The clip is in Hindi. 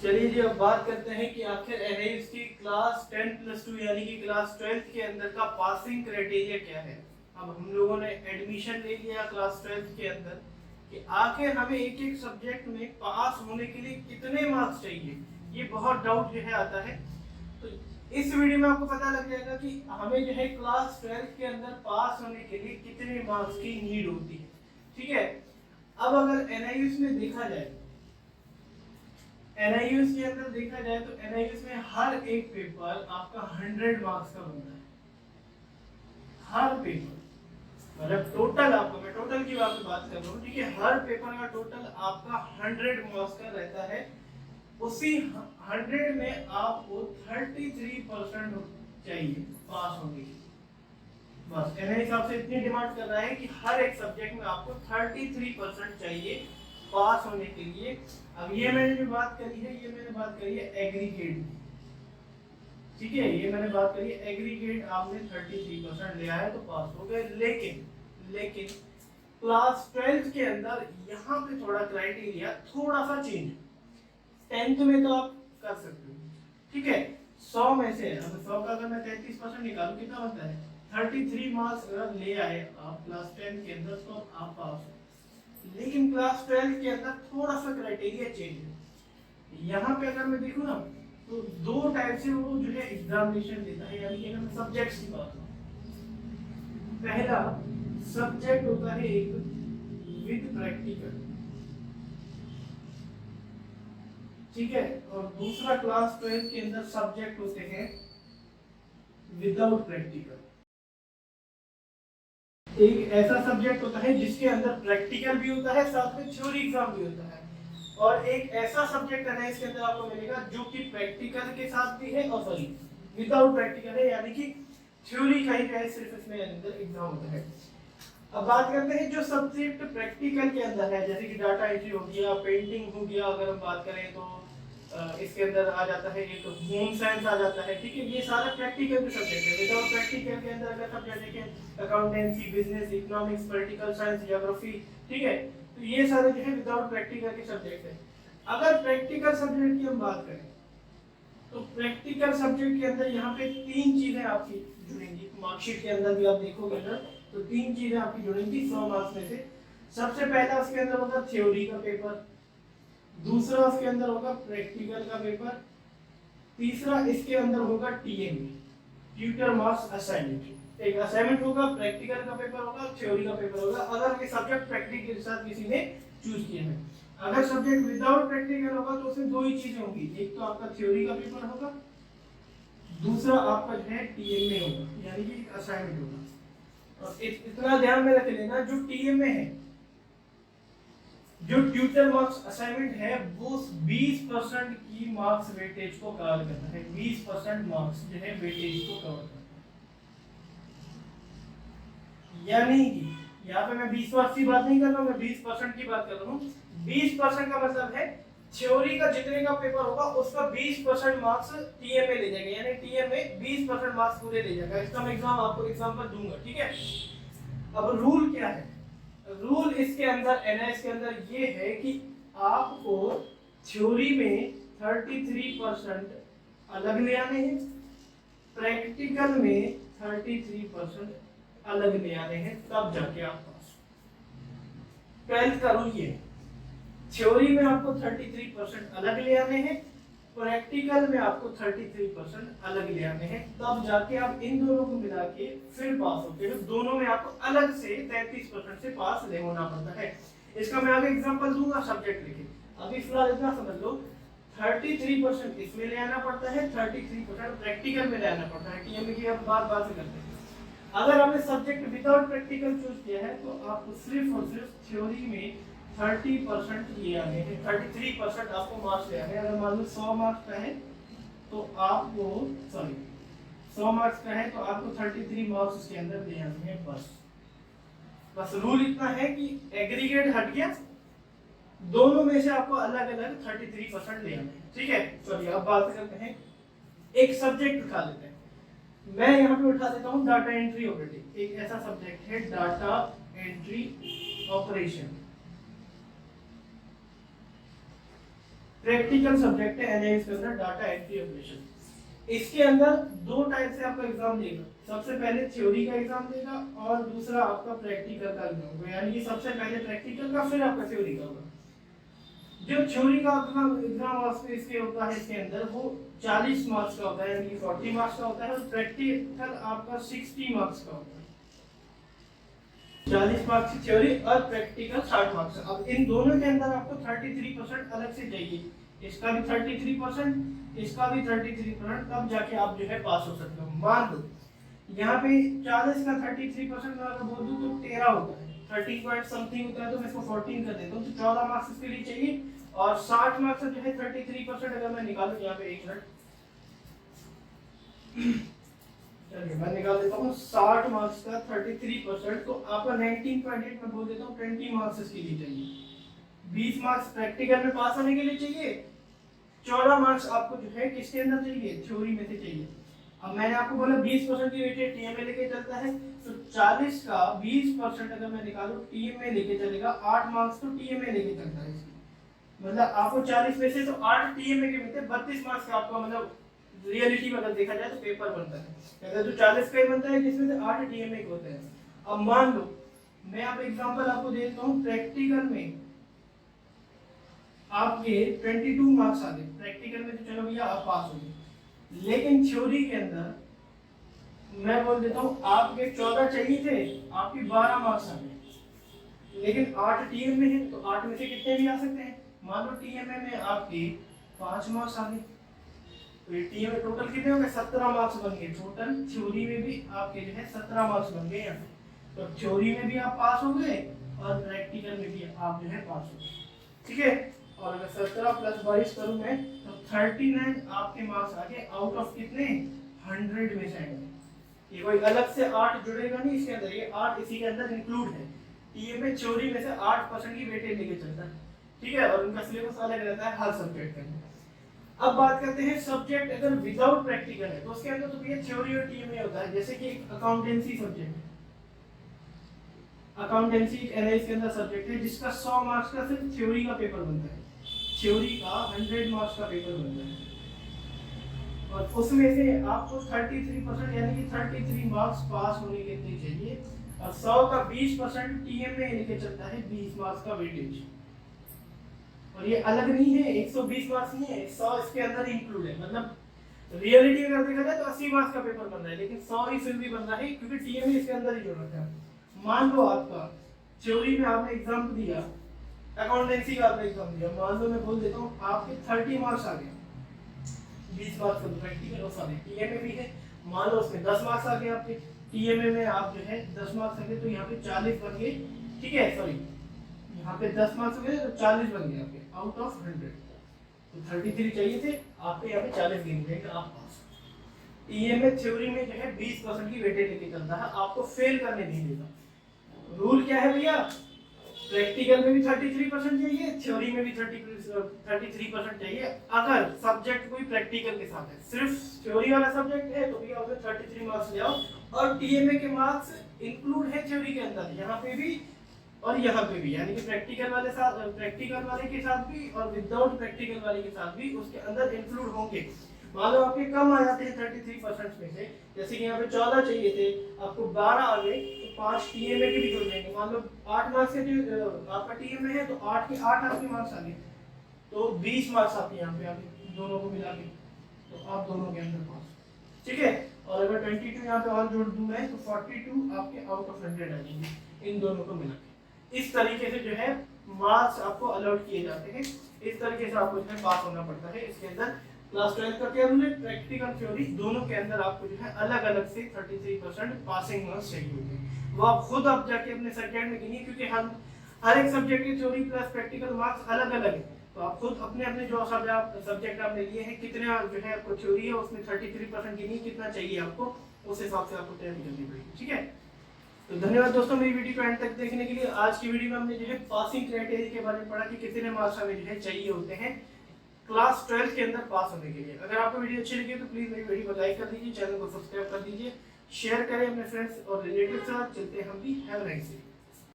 चलिए जी, अब बात करते हैं कि आखिर एनआईएस की क्लास 10+2 यानी कि क्लास 12th के अंदर का पासिंग क्राइटेरिया क्या है। अब हम लोगों ने एडमिशन ले लिया क्लास 12th के अंदर कि आखिर हमें एक एक सब्जेक्ट में पास होने के लिए कितने मार्क्स चाहिए, ये बहुत डाउट जो है आता है। तो इस वीडियो में आपको पता लग जाएगा कि हमें जो है क्लास 12th के अंदर पास होने के लिए कितने मार्क्स की नीड होती है। ठीक है, अब अगर एनआईएस में देखा जाए, एनआईयूएस के अंदर देखा जाए तो एनआईयूएस में हर एक पेपर आपका 100 मार्क्स का बनता है। हर पेपर मतलब टोटल आपका, मैं टोटल की बात कर रहा हूँ, ठीक है। हर पेपर का टोटल आपका 100 मार्क्स का रहता है। उसी 100 में आपको 33% चाहिए पास होने की। बस एनआई हिसाब से इतनी डिमांड कर रहा है कि हर एक सब्जेक्ट में आपको 33% चाहिए पास होने के लिए। अब ये मैंने जो बात करी है, ये मैंने बात करी है एग्रीगेट की, ठीक है। ये मैंने बात करी है एग्रीगेट, आपने 33% लिया है तो पास हो गए। लेकिन क्लास 12th के अंदर यहाँ पे थोड़ा क्राइटेरिया थोड़ा सा चेंज। 10th में तो आप कर सकते हो, ठीक है। 100 में से अब 100 का अगर मैं 33% निकालूं कितना बनता है, 33 मार्क्स अगर ले आए आप क्लास 10 के अंदर तो आप पास हो। लेकिन क्लास 12 के अंदर थोड़ा सा क्राइटेरिया चेंज है। यहाँ पे अगर मैं देखूँ ना तो दो टाइप से वो जो है एग्जामिनेशन देता है, यानी कि अगर मैं सब्जेक्ट्स की बात करूँ, पहला सब्जेक्ट होता है एक विद प्रैक्टिकल, ठीक है, और दूसरा क्लास 12 के अंदर सब्जेक्ट होते हैं विदाउट प्रैक्टिकल। एक ऐसा सब्जेक्ट होता है जिसके अंदर प्रैक्टिकल भी होता है, साथ में थ्योरी एग्जाम भी होता है, और एक ऐसा सब्जेक्ट है इसके अंदर आपको मिलेगा जो कि प्रैक्टिकल के साथ भी है और सॉरी विदाउट प्रैक्टिकल है, यानी कि थ्योरी का ही है, सिर्फ इसमें अंदर एग्जाम होता है। अब बात करते हैं जो सब्जेक्ट प्रैक्टिकल के अंदर है, जैसे कि डाटा एंट्री हो गया, पेंटिंग हो गया, अगर हम बात करें तो इसके अंदर आ जाता है एक होम साइंस आ जाता है, ठीक है। ये सारे प्रैक्टिकल के सब्जेक्ट है। विदाउट प्रैक्टिकल के अंदर अगर सब्जेक्ट देखें accountancy, business, economics, political science, geography, ठीक है, तो ये सारे जो है विदाउट प्रैक्टिकल के सब्जेक्ट है। अगर प्रैक्टिकल सब्जेक्ट की हम बात करें तो प्रैक्टिकल सब्जेक्ट के अंदर यहाँ पे तीन चीजें आपकी जुड़ेंगी। मार्कशीट के अंदर भी आप देखोगे ना तो तीन चीजें आपकी जुड़ेंगी 100 मार्क्स में से। सबसे पहला उसके अंदर होगा थ्योरी का पेपर, दूसरा उसके अंदर होगा प्रैक्टिकल का पेपर, तीसरा इसके अंदर होगा टीएमए, ट्यूटर मार्क्स असाइनमेंट। एक असाइनमेंट होगा, प्रैक्टिकल का पेपर होगा, थ्योरी का पेपर होगा, अगर ये सब्जेक्ट प्रैक्टिकल के साथ किसी ने चूज किया है। अगर सब्जेक्ट विदाउट प्रैक्टिकल होगा तो उसमें दो ही चीजें होंगी, एक तो आपका थ्योरी का पेपर होगा, दूसरा आपका जो है टीएमए होगा, यानी कि असाइनमेंट होगा। और इतना ध्यान में रख लेना, जो टीएमए है, जो ट्यूटर मार्क्स असाइनमेंट है, वो 20% की मार्क्स वेटेज को कवर करता है। 20% मार्क्स जो है वेटेज को कवर करता है, यानी कि यहाँ पे मैं 20 मार्क्स की बात नहीं कर रहा हूँ, मैं 20% की बात कर रहा हूँ। 20% का मतलब है थ्योरी का जितने का पेपर होगा उसका 20% मार्क्स टीएमए ले जाएगा, यानी टीएमए 20% मार्क्स पूरे ले जाएगा। इसका मैं एग्जाम आपको एग्जांपल दूंगा, ठीक है। अब रूल क्या है, रूल इसके अंदर एनआईएस के अंदर ये है कि आपको थ्योरी में 33% अलग ले आने हैं, प्रैक्टिकल में 33% अलग ले आने हैं, तब जाके आप पास। 12th का रूल ये है, थ्योरी में आपको 33% अलग ले आने हैं, प्रैक्टिकल में आपको 33% अलग ले आने हैं, तब जाके आप इन दोनों को मिला के फिर पास होते हैं। दोनों में आपको अलग से 33% से पास ले होना पड़ता है। इसका मैं आगे एग्जांपल दूंगा सब्जेक्ट लेके, अभी फिलहाल इतना समझ लो। 33% इसमें ले आना पड़ता है, 33% प्रैक्टिकल में ले आना पड़ता है। टीएमए की हम बार बार से करते हैं। अगर आपने सब्जेक्ट विदाउट प्रैक्टिकल चूज किया है तो आपको सिर्फ और सिर्फ थ्योरी में 30% ये आने हैं, 33% आपको मार्क्स ले आने हैं। अगर मान लो 100 मार्क्स का है तो आपको 100 मार्क्स का है तो आपको 33 मार्क्स उसके अंदर ले आने हैं, बस रूल इतना है कि एग्रीगेट हट गया, दोनों में से आपको अलग अलग 33% ले आने हैं, ठीक है। चलिए अब बात करते हैं, एक सब्जेक्ट उठा लेते हैं। मैं यहाँ पे उठा देता हूँ डाटा एंट्री ऑपरेटिंग। एक ऐसा सब्जेक्ट है data entry operation. Practical subject है एनआईएस के अंदर, डाटा एंट्री ऑपरेशन। इसके अंदर दो टाइप से आपका एग्जाम देगा, सबसे पहले थ्योरी का एग्जाम देगा और दूसरा आपका प्रैक्टिकल का एग्जाम होगा, यानी कि सबसे पहले प्रैक्टिकल का फिर आपका थ्योरी का होगा। जो थ्योरी का एग्जाम इसके होता है इसके अंदर वो 40 मार्क्स का होता है, यानी कि 40 मार्क्स का होता है, और प्रैक्टिकल आपका 60 मार्क्स का होता है। 40 मार्क्स की थ्योरी और प्रैक्टिकल 60 मार्क्स। अब इन दोनों के अंदर आपको 33% अलग से चाहिए, इसका भी 33%, इसका भी 33%, तब जाके आप जो है पास हो सकते हो। मान लो यहाँ पे 40 का 33% मैं अगर बोल दूं तो 13 होता है, 13 पॉइंट समथिंग होता है, तो मैं इसको 14 कर देता हूँ, तो 14 मार्क्स इसके लिए चाहिए। और 60 मार्क्स जो है 33% अगर मैं निकालूं यहाँ पे, एक मिनट चलिए मैं निकाल देता हूँ 60 मार्क्स का 33%, तो आपका 19.8 में बोल देता हूँ 20 मार्क्स इसके लिए चाहिए। 20 मार्क्स प्रैक्टिकल में पास होने के लिए चाहिए, 14 मार्क्स आपको जो है किसके अंदर चाहिए, थ्योरी में से चाहिए। अब मैंने आपको बोला 20% की वेटेज टीएमए लेके चलता है, तो 40 का 20% अगर मैं निकालूं टीएमए लेके चलेगा, 8 मार्क्स तो टीएमए लेके चलता है इसकी, मतलब आपको 40 में से तो 8 टीएमए के मिलते हैं, 32 मार्क्स का आपका मतलब रियलिटी में अगर देखा जाए तो पेपर बनता है। अगर जो 40 का ही बनता है जिसमें से 8 टीएमए के होते हैं। अब मान लो मैं आप एग्जांपल आपको देता हूं, प्रैक्टिकल में आपके 22 मार्क्स आ गए, प्रैक्टिकल में तो चलो भैया आप पास हो गए, लेकिन थ्योरी के अंदर मैं बोल देता हूं आपके 14 चाहिए थे, आपके 12 मार्क्स आ गए, लेकिन 8 टीएम में है, तो 8 में से कितने भी आ सकते हैं। मान लो टीएमए में आपके 5 मार्क्स आ गए, तो ये टीएमए टोटल कितने हो गए, 17 मार्क्स बन गए टोटल। थ्योरी में भी आपके जो है 17 मार्क्स बन गए यहाँ पे, तो थ्योरी में भी आप पास हो गए और प्रैक्टिकल में भी आप जो है पास हो गए, ठीक है। और अगर 17 प्लस 22 करूं मैं तो 39 आपके मार्क्स आ गए, आउट ऑफ कितने, 100 में से। ये कोई अलग से 8 जुड़ेगा नहीं इसके अंदर, ये 8 इसी के अंदर इंक्लूड है। टीएमए थ्योरी में से 8% की वेटेज लेके चलता है, ठीक है, और उनका सिलेबस अलग रहता है हर सब्जेक्ट का। अब बात करते हैं सब्जेक्ट अगर विदाउट प्रैक्टिकल है तो उसके अंदर तो भैया थ्योरी और टीएमए होता है। जैसे कि एक अकाउंटेंसी सब्जेक्ट है, अकाउंटेंसी एक एनआईएस के अंदर सब्जेक्ट है जिसका 100 मार्क्स का सिर्फ थ्योरी का पेपर बनता है, थ्योरी का 100 मार्क्स का पेपर बनता है, और उसमें से आपको 33% यानी कि 33 मार्क्स पास होने के लिए चाहिए, और 100 का 20% टीएमए लेके चलता है 20 मार्क्स का वेटेज। और ये अलग नहीं है, 120 मार्क्स नहीं है, 100 इसके अंदर इंक्लूड है, मतलब रियलिटी में अगर देखा जाए तो 80 मार्क्स का पेपर बन रहा है, लेकिन 100 ही फिर भी बन रहा है क्योंकि टीएमए इसके अंदर ही जोड़ रखा है। मान लो आपका थ्योरी में आपने एग्जाम दिया, अकाउंटेंसी का आपने एग्जाम दिया, मान लो मैं बोल देता हूँ आपके 30 मार्क्स आ गए, 20 मार्क्स का प्रैक्टिकल और सारे टीएमए भी है, मान लो उसमें 10 मार्क्स आ गए आपके, टीएमए में आप जो है 10 मार्क्स आ गए, तो यहाँ पे 40 बन गए, ठीक है, सॉरी यहाँ पे 10 मार्क्स हो गए तो 40 बन गए आपके आउट ऑफ 100, तो 33 चाहिए थे, आपके यहाँ पे 40 गिन गए, आप पास। टीएमए थ्योरी में जो है 20% की वेटेज लेके चलता है, आपको फेल करने नहीं देता। रूल क्या है भैया, प्रैक्टिकल में भी 33% चाहिए, थ्योरी में भी 33% चाहिए, अगर सब्जेक्ट कोई प्रैक्टिकल के साथ है। सिर्फ थ्योरी वाला सब्जेक्ट है तो भैया उसमें 33 मार्क्स ले आओ, और टीएमए के मार्क्स इंक्लूड है थ्योरी के अंदर, यहाँ पे भी और यहाँ पे भी, यानी कि प्रैक्टिकल वाले के साथ भी और विदाउट प्रैक्टिकल वाले के साथ भी उसके अंदर इंक्लूड होंगे। मान लो आपके कम आ जाते हैं 33% में से, जैसे कि यहाँ पे 14 चाहिए थे, आपको 12 आ गए, तो 5 टीएमए के भी जुड़ जाएंगे। मान लो 8 मार्क्स के जो आपका टीएमए है तो 8 के 8 आपके मार्क्स आ गए, तो 20 मार्क्स आपके यहाँ पे आ गए दोनों को मिला के, तो आप दोनों के अंदर पास, ठीक है। और अगर 22 यहाँ पे और जोड़ दूं मैं तो 42 आपके आउट ऑफ 100 आ जाएंगे इन दोनों को मिला के। इस तरीके से जो है मार्क्स आपको अलॉट किए जाते हैं, इस तरीके से आपको जो है पास होना पड़ता है। इसके अंदर क्लास 12 का क्या रूल है, प्रैक्टिकल थ्योरी दोनों के अंदर आपको जो है अलग अलग से 33% पासिंग मार्क्स चाहिए होते हैं। वो आप खुद आप जाके अपने सब्जेक्ट में गिनिए, क्योंकि हर एक सब्जेक्ट की थ्योरी प्लस प्रैक्टिकल मार्क्स अलग अलग है, तो आप खुद अपने अपने जो सब्जेक्ट आपने लिए हैं कितने जो है आपको थ्योरी है उसमें 33% गिनिए कितना चाहिए आपको, उस हिसाब से आपको तैयारी करनी पड़ेगी, ठीक है। तो धन्यवाद दोस्तों मेरी वीडियो को एंड तक देखने के लिए। आज की वीडियो में हमने जो है पासिंग क्राइटेरिया के बारे में पढ़ा कि कितने मार्क्स हमें जो है चाहिए होते हैं क्लास 12 के अंदर पास होने के लिए। अगर आपको वीडियो अच्छी लगी तो प्लीज मेरी वीडियो को लाइक कर दीजिए, चैनल को सब्सक्राइब कर दीजिए, शेयर करें अपने फ्रेंड्स और रिलेटिव के साथ। चलते हैं हम भी, हैव अ नाइस डे।